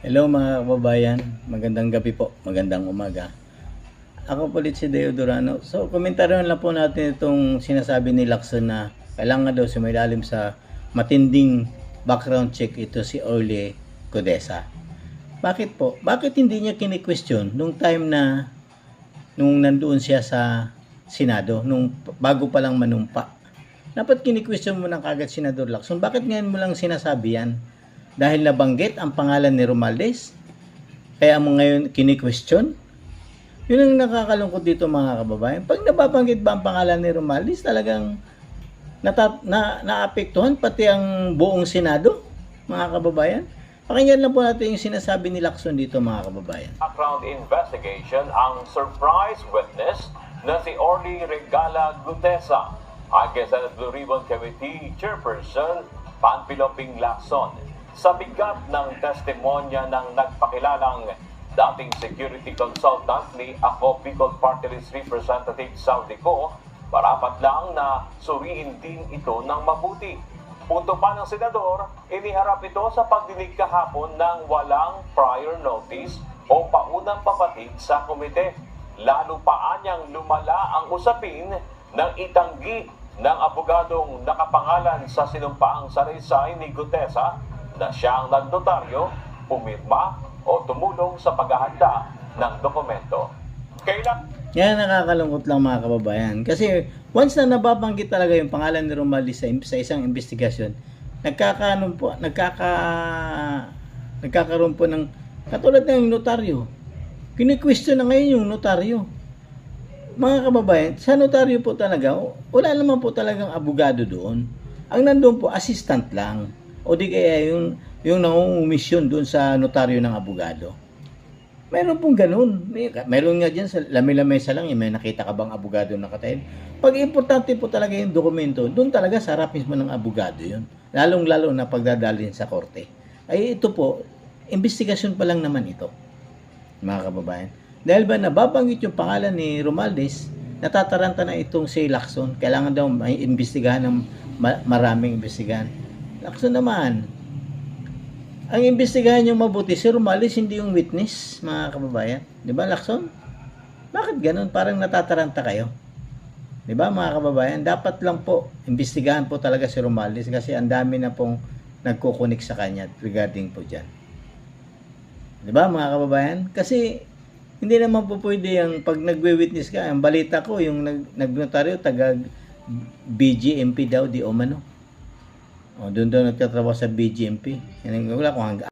Hello mga kababayan, magandang gabi po, magandang umaga. Ako po ulit si Deo Durano. So, komentaryon lang po natin itong sinasabi ni Lacson na kailangan daw sumailalim sa matinding background check ito si Orly Codesa. Bakit po? Bakit hindi niya kini-question nung time na nung nandoon siya sa Senado, nung bago pa lang manumpa? Dapat kini-question mo ng kagad Senador Lacson. Bakit ngayon mo lang sinasabi yan? Dahil nabanggit ang pangalan ni Romualdez, kaya mo ngayon kini-question? Yun ang nakakalungkot dito mga kababayan. Pag nababanggit ba ang pangalan ni Romualdez, talagang naapektuhan pati ang buong Senado, mga kababayan. Pakinggan lang po natin yung sinasabi ni Lacson dito mga kababayan. Background investigation ang surprise witness na si Orly Regala Gutesa, ayon sa Blue Ribbon Committee Chairperson Panfilo Ping Lacson. Sa bigat ng testimonya ng nagpakilalang dating security consultant ni Ako Bicol Party List Representative Saudi Co, marapat lang na suriin din ito ng mabuti. Punto pa ng senador, iniharap ito sa pagdinig kahapon ng walang prior notice o paunang papatid sa komite. Lalo pa anyang lumala ang usapin ng itanggi ng abogadong nakapangalan sa sinumpaang salaysay ni Gutesa na siyang nagnotaryo, pumirma o tumulong sa paghahanda ng dokumento. Yan nakakalungkot lang mga kababayan. Kasi once na nababanggit talaga yung pangalan ni Romualdez sa isang investigasyon, nagkakaroon po ng katulad ng notaryo. Kini-question na ngayon yung notaryo. Mga kababayan, sa notaryo po talaga, wala naman po talagang abogado doon. Ang nandoon po, assistant lang. O di kaya yung nangungumisyon doon sa notaryo ng abogado. Meron pong ganun. Meron nga dyan sa lami-lamesa lang, may nakita ka bang abogado nakatayin? Pag importante po talaga yung dokumento, doon talaga sa harap mismo ng abogado yun. Lalong-lalo na pagdadalhin sa korte. Ay ito po, investigasyon pa lang naman ito, mga kababayan. Dahil ba nababanggit yung pangalan ni Romualdez, natataranta na itong si Lacson. Kailangan daw may imbestigahan ng maraming imbestigahan. Lacson naman, ang imbestigahan yung mabuti, si Romualdez hindi yung witness, mga kababayan. Di ba, Lacson? Bakit ganun? Parang natataranta kayo. Di ba, mga kababayan? Dapat lang po, imbestigahan po talaga si Romualdez kasi ang dami na pong nagkukunik sa kanya regarding po dyan. Di ba, mga kababayan? Kasi, hindi naman po pwede yung pag nagwe-witness ka, ang balita ko, yung nagnotaryo, taga BGMP daw, di umano. O, doon nagtatrabaho sa BGMP. Yan ang wala kung hanggang